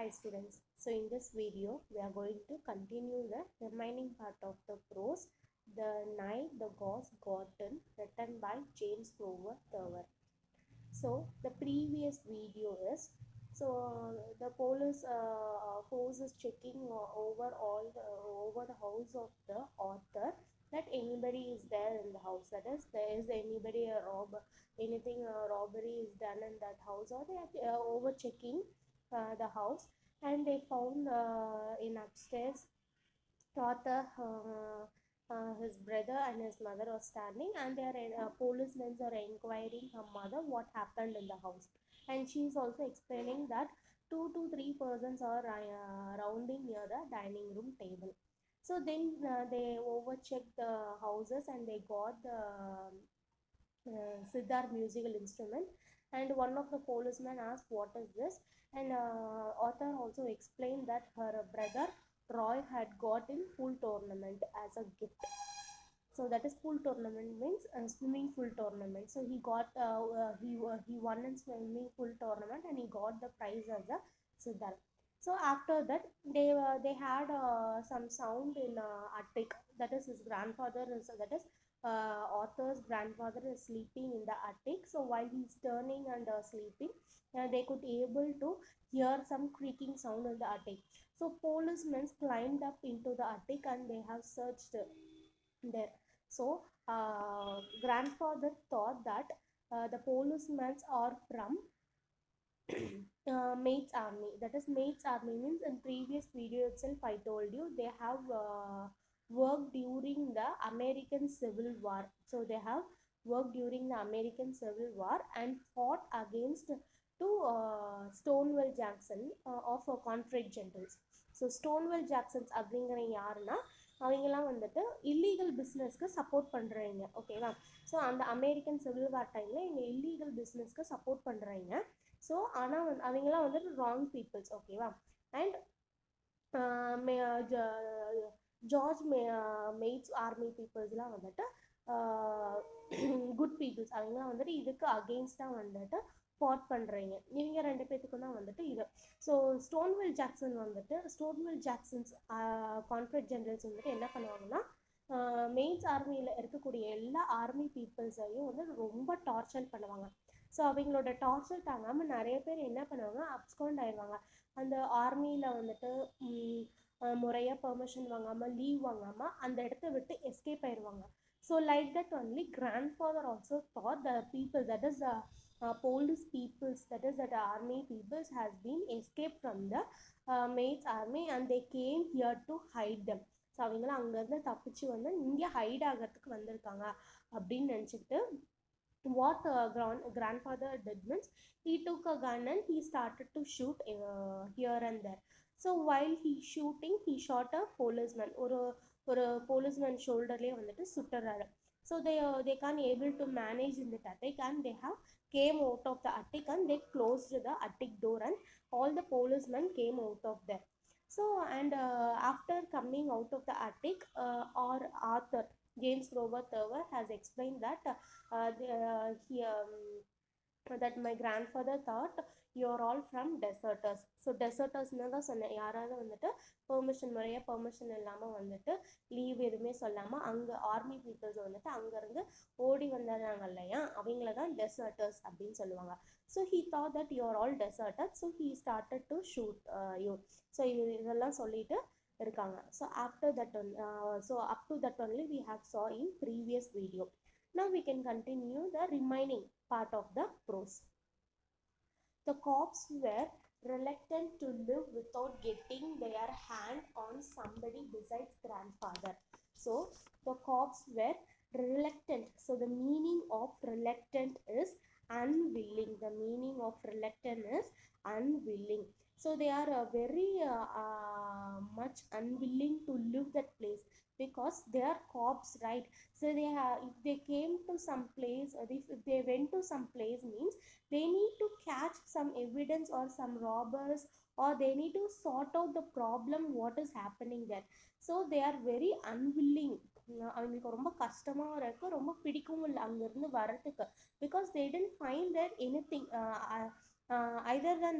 Hi students, so in this video we are going to continue the remaining part of the prose The Night the Gods Gotten, written by James Grover Thurber. So the previous video is the police force is checking over the house of the author, that anybody is there in the house, that is there is anybody anything robbery is done in that house, or they are over checking the house, and they found in upstairs author, his brother and his mother are standing, and their policemen are inquiring her mother what happened in the house, and she is also explaining that 2 to 3 persons are rounding near the dining room table. So then they overchecked the houses, and they got the sitar musical instrument, and one of the policemen asked what is this, and author also explained that her brother Roy had got in pool tournament as a gift. So that is pool tournament means swimming pool tournament. So he got he won in swimming pool tournament, and he got the prize as a sitar. So after that they had some sound in attic, that is his grandfather is that is author's grandfather is sleeping in the attic. So while he's turning and sleeping, they could able to hear some creaking sound in the attic. So policemen climbed up into the attic, and they have searched there. So grandfather thought that the policemen are from Maid's Army. That is, Maid's Army means in previous video itself I told you they have worked during the American Civil War. So they have worked during the American Civil War and fought against Stonewall Jackson of Confederate generals. So Stonewall Jacksons அப்படிங்கிற யாருன்னா அவங்கெல்லாம் வந்துட்டு illegal பிஸ்னஸ்க்கு support பண்ணுறீங்க, ஓகேவா. So அந்த American civil war டைமில் இங்கே இல்லீகல் பிஸ்னஸ்க்கு சப்போர்ட் பண்ணுறீங்க. ஸோ ஆனால் அவங்கெல்லாம் வந்துட்டு ராங் பீப்புள்ஸ், ஓகேவா. அண்ட் ஜார்ஜ் மெய்ட்ஸ் ஆர்மி பீப்புள்ஸ்லாம் வந்துட்டு குட் பீப்புள்ஸ், அவங்களாம் வந்துட்டு இதுக்கு அகெயின்ஸ்டாக வந்துட்டு ஃபாட் பண்ணுறீங்க. இவங்க ரெண்டு பேத்துக்கும் தான் வந்துட்டு இது. ஸோ ஸ்டோன்வெல் ஜாக்சன்ஸ் கான்ஃபரேட் ஜெனரல்ஸ் வந்துட்டு என்ன பண்ணுவாங்கன்னா மெயின்ஸ் ஆர்மியில் இருக்கக்கூடிய எல்லா ஆர்மி பீப்புள்ஸையும் வந்து ரொம்ப டார்ச்சர் பண்ணுவாங்க. ஸோ அவங்களோட டார்ச்சர் தாங்காமல் நிறைய பேர் என்ன பண்ணுவாங்க, அப்ஸ்காண்ட் ஆயிடுவாங்க. அந்த ஆர்மியில் வந்துட்டு முறையாக பெர்மிஷன் வாங்காமல் லீவ் வாங்காமல் அந்த இடத்த விட்டு எஸ்கேப் ஆயிடுவாங்க. So like that only grandfather also thought the people, that is police peoples, that is that army peoples has been escaped from the Maid's army, and they came here to hide them. So அவங்களாம் அங்கேருந்து தப்பிச்சு வந்து இங்கே height ஆகிறதுக்கு வந்திருக்காங்க அப்படின்னு நினச்சிக்கிட்டு what grandfather did means he took a gun and he started to shoot here and there. So while he shooting, he shot a policeman. ஒரு policeman shoulderலேயே வந்துட்டு சுட்டுறாரு. So they can't able to manage in the attic, and they have came out of the attic, and they closed the attic door, and all the policemen came out of there. So and after coming out of the attic, or Arthur James Grover Thurber has explained that that my grandfather thought you're all from deserters. So desertersனு தான் சொன்னேன், யாராவது வந்துட்டு permission இல்லாமல் வந்துட்டு leave எதுவுமே சொல்லாமல் அங்கே army peoples வந்துட்டு அங்கேருந்து ஓடி வந்துடுறாங்க இல்லையா, அவங்கள தான் டெசர்ட்டர்ஸ் அப்படின்னு சொல்லுவாங்க. So he thought that you are all deserters, so he started to shoot you. So இதெல்லாம் சொல்லிட்டு இருக்காங்க. So after that so up to that only we have saw in previous video. Now we can continue the remaining part of the prose. The cops were reluctant to live without getting their hand on somebody besides grandfather. So the cops were reluctant. So the meaning of reluctant is unwilling. The meaning of reluctant is unwilling. So they are very much unwilling to leave that place because they are cops, right? So if they came to some place, or if they went to some place means they need to catch some evidence or some robbers, or they need to sort out the problem what is happening there. So they are very unwilling. அவங்களுக்கு ரொம்ப கஷ்டமாக இருக்குது, ரொம்ப பிடிக்கவும் இல்லை அங்கேருந்து வரத்துக்கு, because they didn't find that anything either than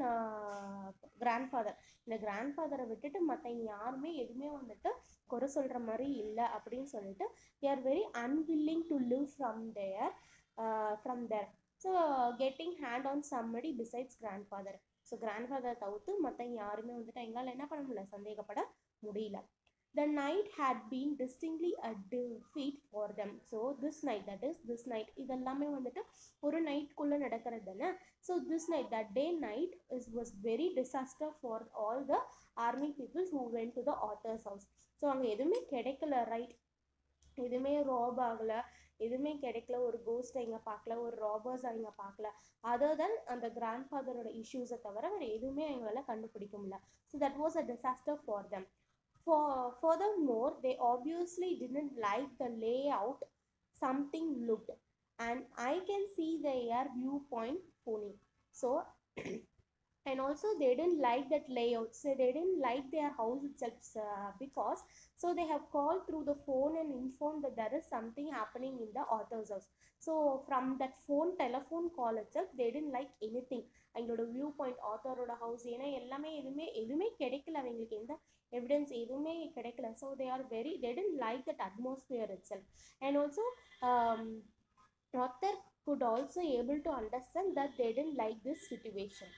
grandfather. இந்த கிராண்ட்ஃபாதரை விட்டுட்டு மற்றவங்க யாருமே எதுவுமே வந்துட்டு குறை சொல்கிற மாதிரி இல்லை அப்படின்னு சொல்லிட்டு they are very unwilling to live from there. So getting hand on somebody besides grandfather. So grandfather தவிர்த்து மற்றவங்க யாருமே வந்துட்டு எங்களால் என்ன பண்ண முடியல, சந்தேகப்பட முடியல. The night had been distinctly a defeat for them. So this night, that is this night, இதெல்லாமே வந்துட்டு ஒரு நைட்குள்ளே நடக்கிறது தானே. So this night, that day night was very disaster for all the army people who went to the author's house. So அங்கே எதுவுமே கிடைக்கல, right, எதுவுமே rap ஆகலை, எதுவுமே கிடைக்கல, ஒரு கோஸ்ட் அவங்க பார்க்கல, ஒரு ராபர்ஸ் அவங்க பார்க்கல, அதர் தென் அந்த கிராண்ட்ஃபாதரோட இஷ்யூஸை தவிர வேறு எதுவுமே அவங்களால கண்டுபிடிக்க முடியல. So that was a disaster for them. Furthermore, they obviously didn't like the layout something looked, and I can see their viewpoint pony. So and also they didn't like that layout, so they didn't like their house itself, because so they have called through the phone and informed that there is something happening in the author's house. So from that telephone call itself, they didn't like anything. அவங்களோட view point, ஆத்தரோட house, ஏன்னா எல்லாமே எதுவுமே கிடைக்கல, அவங்களுக்கு எந்த evidence எதுவுமே கிடைக்கல. So they didn't like that atmosphere itself. And also author could also able to understand that they didn't like this situation.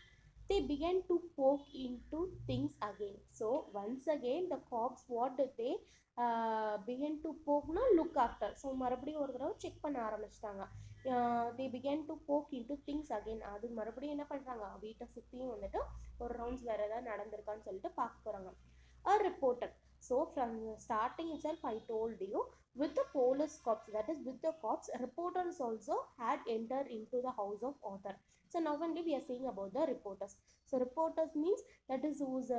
They began to poke into things again. So once again the cops, what did they began to poke, look after. So மறுபடியும் ஒரு தடவை check பண்ண ஆரம்பிச்சிட்டாங்க. they began to poke into things again. அது மறுபடியும் என்ன பண்ணுறாங்க, வீட்டை சுற்றியும் வந்துட்டு ஒரு ரவுண்ட்ஸ் வேறு ஏதாவது நடந்திருக்கான்னு சொல்லிட்டு பார்க்க போகிறாங்க. A reporter. So from starting itself I told you, with the police cops, that is with the cops, reporters also had entered into the house of author. So now only we are saying about the reporters. So reporters means that is who's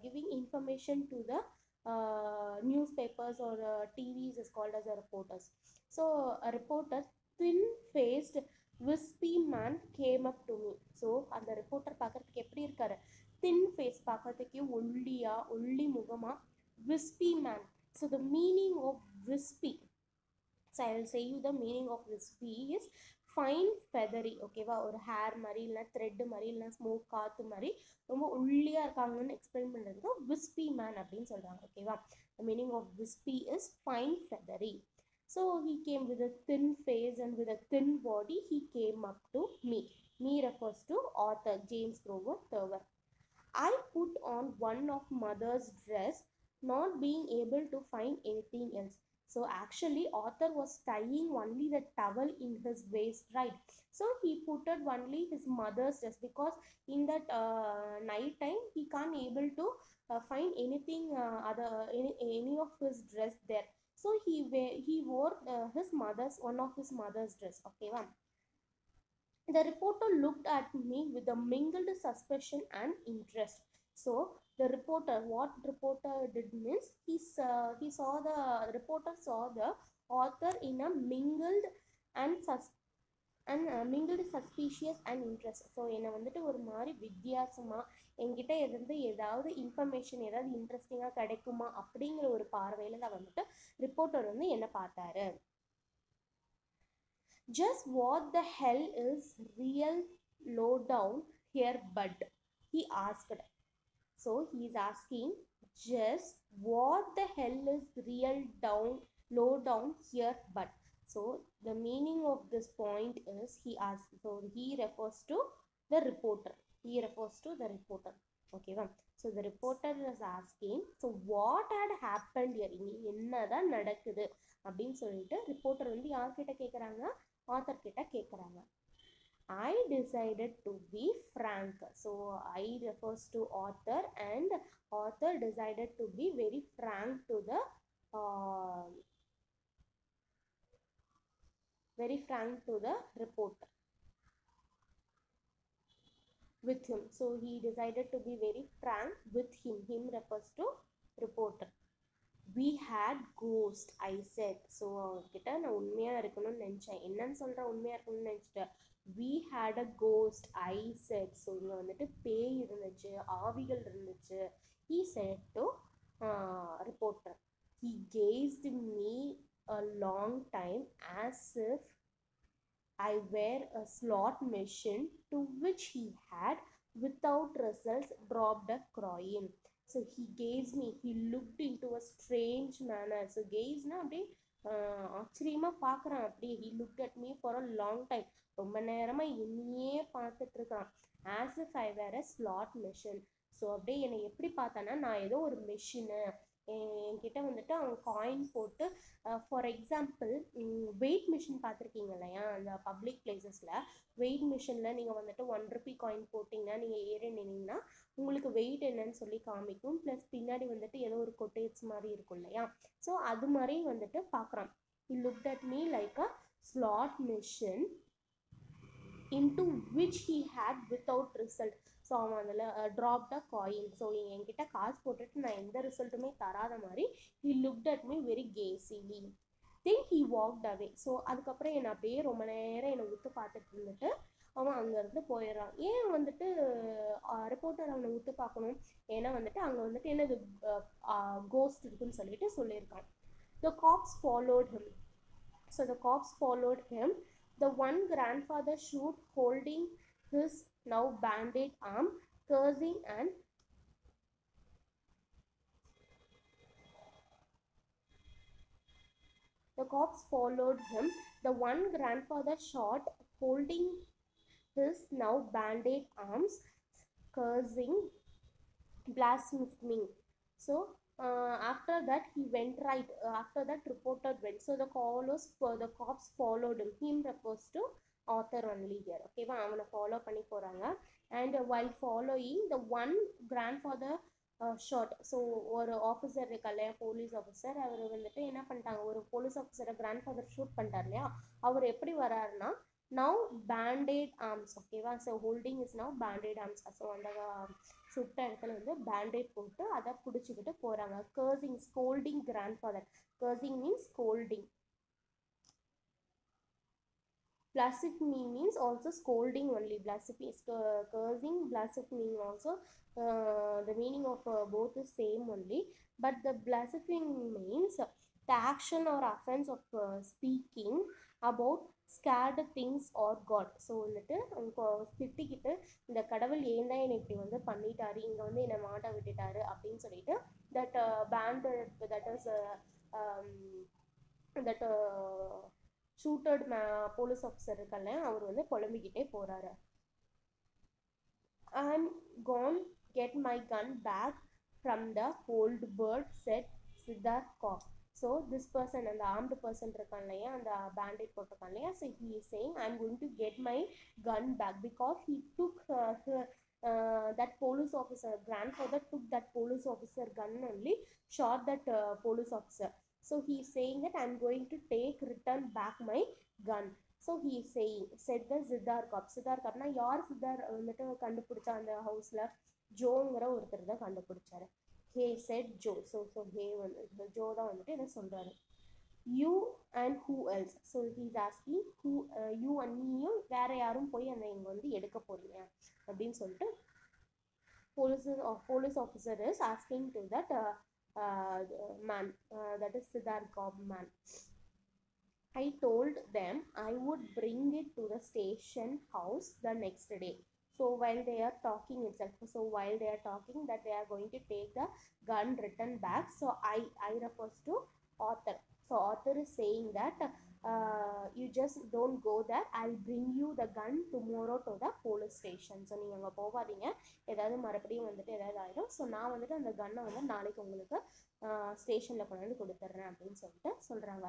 giving information to the newspapers or TVs is called as a reporters. So a reporter, thin-faced, wispy man came up to me. So அந்த reporter பார்க்கறதுக்கு எப்படி இருக்காரு, thin face, பார்க்கறதுக்கு ஒல்லி முகமா, wispy man. So the meaning of wispy, so I will say you the meaning of wispy is fine feathery. ஓகேவா, ஒரு hair மாதிரி இல்லைனா த்ரெட் மாதிரி இல்லைனா ஸ்மோக் காற்று மாதிரி ரொம்ப ஒல்லியாக இருக்காங்கன்னு எக்ஸ்பிளைன் பண்ணுறதுக்கு wispy man அப்படின்னு சொல்கிறாங்க. ஓகேவா, the meaning of wispy is fine feathery. So he came with a thin face and with a thin body. He came up to me. Me refers to author James Grover Thurber. I put on one of mother's dress, not being able to find anything else. So actually author was tying only the towel in his waist, right? So he put it only his mother's dress, because in that night time he can't able to find anything any of his dress there. So he wore one of his mother's dress. Okay, wow. The reporter looked at me with a mingled suspicion and interest. So the reporter, what reporter did means, reporter saw the author in a mingled suspicious and interest. So என்னை வந்துட்டு ஒரு மாதிரி வித்தியாசமாக என்கிட்ட இருந்து ஏதாவது information, ஏதாவது இன்ட்ரெஸ்டிங்காக கிடைக்குமா அப்படிங்கிற ஒரு பார்வையில் தான் வந்துட்டு ரிப்போர்ட்டர் வந்து என்ன பார்த்தாரு. Just what the hell is real low down here, bud? He asked. So he is asking, just what the hell is low down here, bud? So the meaning of this point is, he asked, so he refers to the reporter. Okay, so the reporter is asking, so what had happened here? என்னதான் நடக்குது அப்படின்னு சொல்லிட்டு reporter வந்து யார்கிட்ட கேட்குறாங்க, author கிட்ட கேட்குறாங்க. I decided to be frank. So I refers to author, and author decided to be very frank to the reporter with him. So he decided to be very frank with him. Him refers to reporter. We had ghost, I said. So அவர்கிட்ட நான் உண்மையாக இருக்கணும்னு நினச்சேன். என்னன்னு சொல்கிறேன், உண்மையாக இருக்கணும்னு நினச்சிட்டேன். We had a ghost, I said. So இங்கே வந்துட்டு பேய் இருந்துச்சு, ஆவிகள் இருந்துச்சு. He said to reporter. He gazed me a long time as if I were a slot machine to which he had without results, dropped a coin. So he gazed me, he looked into a strange manner. So gaze na அப்படியே ஆச்சரியமா பார்க்குறான் அப்படியே. he looked at me for a long time. ரொம்ப நேரமா என்னையே பார்த்துட்டு இருக்கான். as if I were a slot machine. So அப்படியே என்னை எப்படி பார்த்தானா நான் ஏதோ ஒரு மெஷினு. என்கிட்ட வந்துட்டு அவன் காயின் போட்டு ஃபார் எக்ஸாம்பிள் வெயிட் மிஷின் பார்த்துருக்கீங்க இல்லையா அந்த பப்ளிக் பிளேசஸில். வெயிட் மிஷினில் நீங்கள் வந்துட்டு 1 ரூபி காயின் போட்டிங்கன்னா நீங்கள் ஏறி நின்னீங்கன்னா உங்களுக்கு வெயிட் என்னன்னு சொல்லி காமிக்கும். ப்ளஸ் பின்னாடி வந்துட்டு ஏதோ ஒரு கொட்டேஜ் மாதிரி இருக்கும் இல்லையா. ஸோ அது மாதிரி வந்துட்டு பார்க்குறான். he looked at me like a slot machine into which he had without result. So அவன் அதில் ட்ராப்ட் அ காயின். ஸோ என்கிட்ட காசு போட்டுட்டு நான் எந்த ரிசல்ட்டுமே தராத மாதிரி he looked at me very gazily. then he walked away. So அதுக்கப்புறம் என்னை அப்படியே ரொம்ப நேரம் என்னை விட்டு பார்த்துட்டு இருந்துட்டு அவன் அங்கேருந்து போயிடுறான். ஏன் வந்துட்டு ரிப்போர்ட்டர் அவனை விட்டு பார்க்கணும்? ஏன்னா வந்துட்டு அங்கே வந்துட்டு என்னது கோஸ்ட் இருக்குன்னு சொல்லிட்டு சொல்லியிருக்கான். the cops followed him. So the cops followed him. The one grandfather shoot holding his now bandaged arm, cursing and the cops followed him. The one grandfather shot holding his now bandaged arms, cursing, blaspheming. So after that he went right. After that reporter went. So the cops followed him. Him refers to author only here. Okay va avana follow பண்ணி போறாங்க. and while following the one grandfather shot. So ஒரு officer இருக்கா இல்லையா police officer, அவர் வந்துட்டு என்ன பண்ணிட்டாங்க ஒரு police ஆஃபீஸரை grandfather shoot பண்ணிட்டார் இல்லையா. அவர் எப்படி வராருன்னா நவ் பேண்டேட் ஆர்ம்ஸ். ஓகேவா. So holding is now பேண்டேட் arms. So அந்த சுட்ட இடத்துல வந்து பேண்டேட் போட்டு அதை பிடிச்சிக்கிட்டு போகிறாங்க. Cursing scolding grandfather. Cursing means scolding. blasphemy means also scolding only. Blasphemy is cursing, blasphemy also the meaning of both is same only, but the blasphemy means the action or offense of speaking about scared things or God. So வந்துட்டு திட்டிக்கிட்டு இந்த கடவுள் ஏன் தான் என்னை இப்படி வந்து பண்ணிட்டாரு, இங்கே வந்து என்னை மாட்ட விட்டுட்டாரு அப்படின்னு சொல்லிட்டு that band that is that shooted police officer இருக்கல்ல அவர் வந்து புலம்பிக்கிட்டே போகிறாரு. I'm gone get my gun back from the old bird, said Siddharth Kaur. So this person and the armed person இருக்கான் இல்லையா அந்த bandit போட்டிருக்கான் இல்லையா. So he is saying I'm going to get my gun back because he took that police officer, grandfather took that police officer gun only, shot that police officer. So he is saying that I'm going to return back my gun. So he is saying, said the Siddharth Kaur. Siddharth Kaurனா யார் சித்தார் வந்துட்டு கண்டுபிடிச்சா அந்த ஹவுஸில் ஜோங்கிற ஒருத்தர் தான் கண்டுபிடிச்சாரு. ஹே set Joe. So ஹே வந்து Joe தான் வந்துட்டு என்ன சொல்கிறாரு. You and who else. So he's asking who you and நீயும் வேற யாரும் போய் அந்த இங்கே வந்து எடுக்க போறீங்க அப்படின்னு சொல்லிட்டு police officer is asking to that man, that is Siddharth Kaur man. I told them I would bring it to the station house the next day. So while they are talking itself, so while they are talking that they are going to take the gun return back, so I refers to author. So author is saying that you just don't go there, I'll bring you the gun tomorrow to the police station. So நீங்கள் அங்கே போகாதீங்க, ஏதாவது மறுபடியும் வந்துட்டு ஏதாவது ஆகிடும். So நான் வந்துட்டு அந்த கன்னை வந்து நாளைக்கு உங்களுக்கு ஸ்டேஷனில் கொண்டு வந்து கொடுத்துட்றேன் அப்படின்னு சொல்லிட்டு சொல்கிறாங்க.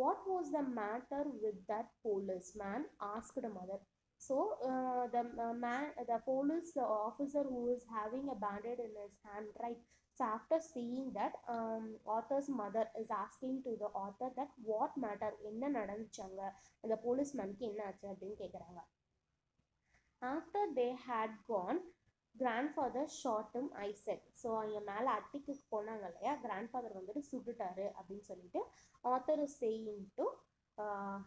What was the matter with that policeman? asked mother. So the police officer who is having a bandage in his hand, right? So after seeing that, author's mother is asking to the author that what matter, என்ன நடந்துச்சாங்க அந்த போலீஸ்மேனுக்கு என்ன ஆச்சு அப்படின்னு கேட்குறாங்க. After they had gone, grandfather shot him, I said. So அங்கே மேலே அட்டிக்கு போனாங்க இல்லையா, கிராண்ட்ஃபாதர் வந்துட்டு சுட்டுட்டாரு அப்படின்னு சொல்லிட்டு author is saying to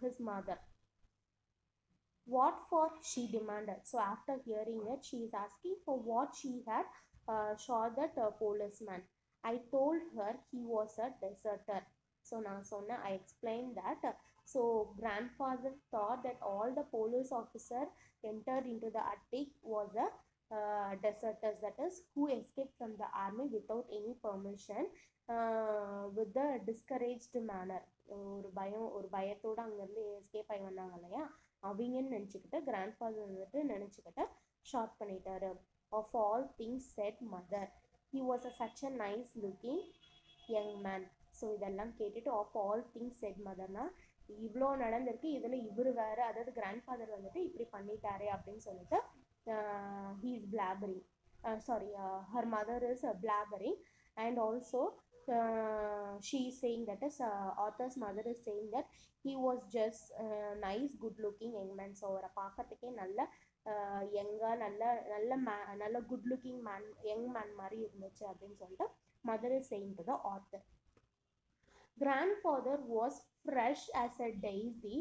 his mother. What for? She demanded. So after hearing it, she is asking for what she had shot that policeman. I told her he was a deserter. So நான் சொன்னேன், I explained that. So grandfather thought that all the police officer entered into the attic was a deserters, that is who escaped from the army without any permission, with the discouraged manner. ஒரு பயத்தோடு அங்கேருந்து escape ஆகி வந்தாங்க இல்லையா, அவங்கன்னு நினச்சிக்கிட்டு grand father வந்துட்டு நினச்சிக்கிட்டு shot பண்ணிட்டாரு. Of all things said mother, he was such a nice looking young man. ஸோ இதெல்லாம் கேட்டுட்டு ஆஃப் ஆல் திங்ஸ் செட் மதர்னா இவ்வளோ நடந்திருக்கு, இதில் இவர் வேறு, அதாவது கிராண்ட் ஃபாதர் வந்துட்டு இப்படி பண்ணிட்டாரே அப்படின்னு சொல்லிட்டு he is blabbering, her mother is blabbering, and also she is saying, that is author's mother is saying that he was just nice good looking young man. So அவரை பார்க்கறதுக்கே நல்ல யங்கா நல்ல good looking man, young man மாதிரி இருந்துச்சு அப்படின்னு சொல்லிட்டு mother is saying to the author. Grandfather was fresh as a daisy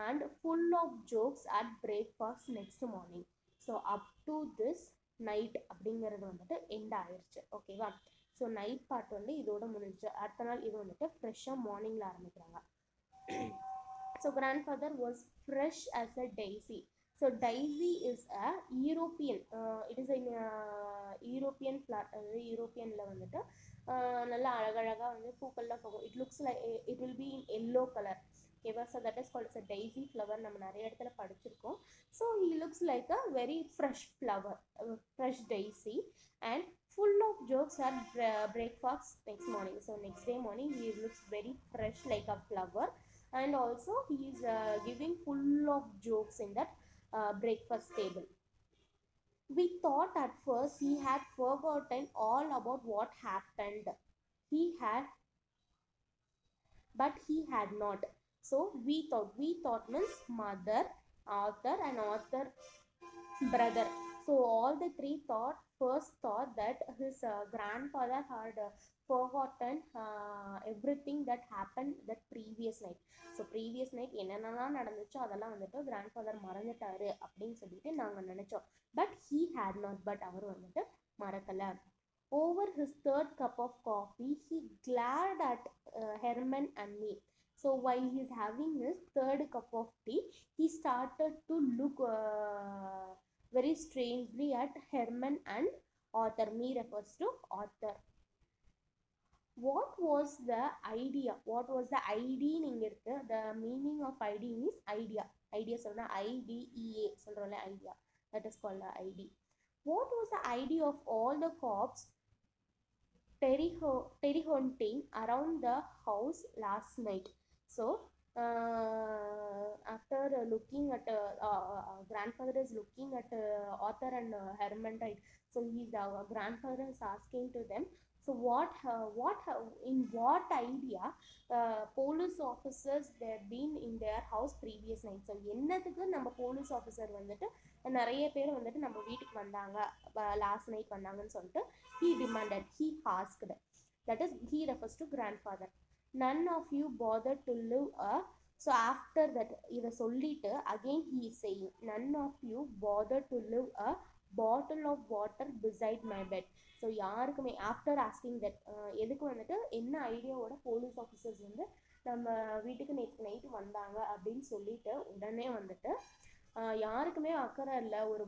and full of jokes at breakfast next morning. So up to this night அப்படிங்கிறது வந்துட்டு எண்ட் ஆயிடுச்சு. ஓகேவா? So night part வந்து இதோட முடிஞ்சு, அடுத்த நாள் இது வந்துட்டு ஃப்ரெஷ்ஷாக மார்னிங்கில் ஆரம்பிக்கிறாங்க. So grandfather was fresh as a daisy. So daisy is a European, it is European flower. அதாவது யூரோப்பியனில் வந்துட்டு நல்லா அழகழகாக வந்து பூக்கள்லாம் போகும். It looks like it will be in yellow colour. ஓகேவா? So that is called a daisy flower. நம்ம நிறைய இடத்துல படிச்சிருக்கோம். So he looks like a very fresh flower, fresh daisy, and full of jokes at breakfast next morning. So next day morning he looks very fresh like a flower, and also he is giving full of jokes in that breakfast table. We thought at first he had forgotten all about what happened. But he had not. So we thought means mother, author, and author brother. So all the three first thought that his grandfather had forgotten everything that happened that previous night. So previous night என்னென்னலாம் நடந்துச்சோ அதெல்லாம் வந்துட்டு grandfather மறந்துட்டாரு அப்படின்னு சொல்லிட்டு நாங்கள் நினச்சோம். But he had not, but அவர் வந்துட்டு மறக்கலை. Over his third cup of coffee he glared at Herman and me. So while he is having his third cup of tea, he started to look very strangely at Herman and author. Me refers to author. What was the idea? What was the idea? இங்க இருக்கு. The meaning of idea is idea. Idea சொல்றா IDEA சொல்றோம்ல, idea. That is called idea. What was the idea of all the cops terryhunting around the house last night? So after looking at grandfather is looking at author and Herman, right? So grandfather is asking to them, so in what idea police officers they been in their house previous night? So என்னதுக்கு நம்ம police officer வந்துட்டு நிறைய பேர் வந்துட்டு நம்ம வீட்டுக்கு வந்தாங்க last night வந்தாங்கன்னு சொல்லிட்டு he demanded, he asked. That is, he refers to grandfather. None of you bothered to live so after that இதை சொல்லிட்டு again he is saying, none of you bothered to live a bottle of water beside my bed. So யாருக்குமே after asking that எதுக்கு வந்துட்டு என்ன ஐடியாவோட police officers வந்து நம்ம வீட்டுக்கு நேற்று நைட்டு வந்தாங்க அப்படின்னு சொல்லிட்டு உடனே வந்துட்டு யாருக்குமே அக்கறை இல்லை, ஒரு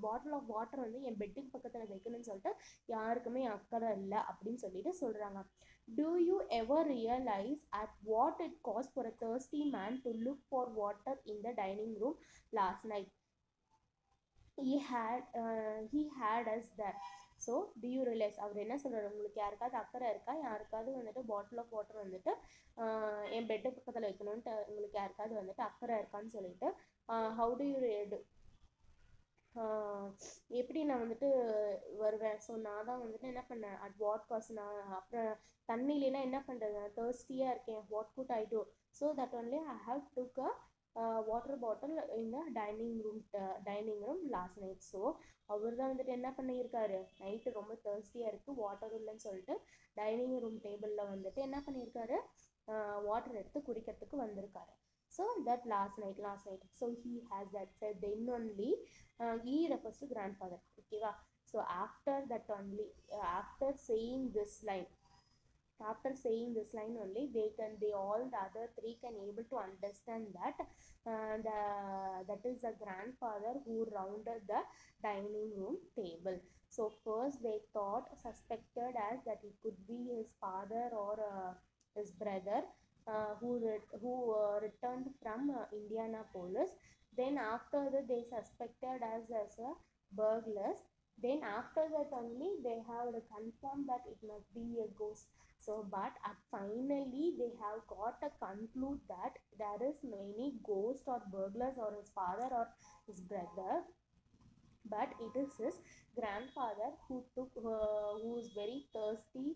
பாட்டில் ஆஃப் வாட்டர் வந்து என் பெட்டுக்கு பக்கத்தில் வைக்கணும்னு சொல்லிட்டு யாருக்குமே அக்கறை இல்லை அப்படின்னு சொல்லிட்டு சொல்கிறாங்க. Do you ever realize at what it cost for a thirsty man to look for water in the dining room last night? He had us there. So do you realize? அவர் என்ன சொல்கிறார், உங்களுக்கு யாருக்காவது அக்கறை இருக்கா, யாருக்காவது வந்துட்டு பாட்டில் ஆஃப் வாட்டர் வந்துட்டு என் bed பக்கத்தில் வைக்கணுன்ட்டு உங்களுக்கு யாருக்காவது வந்துட்டு அக்கறை இருக்கான்னு சொல்லிட்டு how do you எப்படி நான் வந்துட்டு வருவேன். ஸோ நான் தான் வந்துட்டு என்ன பண்ணேன், அட் வாட் காஸ்ட், நான் அப்புறம் தண்ணியிலனா என்ன பண்ணுறது, நான் தேர்ஸ்டியாக இருக்கேன், what good I do, so that only I have took a water bottle in the dining room last night. So அவர் தான் வந்துட்டு என்ன பண்ணியிருக்காரு, நைட்டு ரொம்ப தேர்ஸ்டியாக இருக்குது, வாட்டர் இல்லைன்னு சொல்லிட்டு டைனிங் ரூம் டேபிளில் வந்துட்டு என்ன பண்ணியிருக்காரு, வாட்டர் எடுத்து குடிக்கிறதுக்கு வந்திருக்காரு. So that last night. So he has that said, then only he refers to grandfather. Okay va? So after that only, after saying this line, After saying this line only, they all the other three can able to understand that that is the grandfather who rounded the dining room table. So first they thought, suspected as that it could be his father or his brother who returned from Indianapolis. Then after that they suspected as a burglars. Then after that only they have confirmed that it must be a ghost. So but finally they have got a conclude that there is many ghost or burglars or his father or his brother, but it is his grandfather who is very thirsty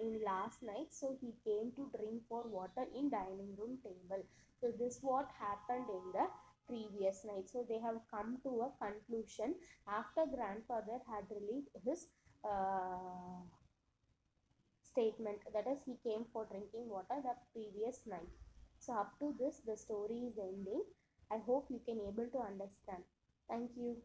in last night, so he came to drink for water in dining room table. So this what happened in the previous night. So they have come to a conclusion after grandfather had released his statement, that is he came for drinking water the previous night. So up to this the story is ending. I hope you can able to understand. Thank you.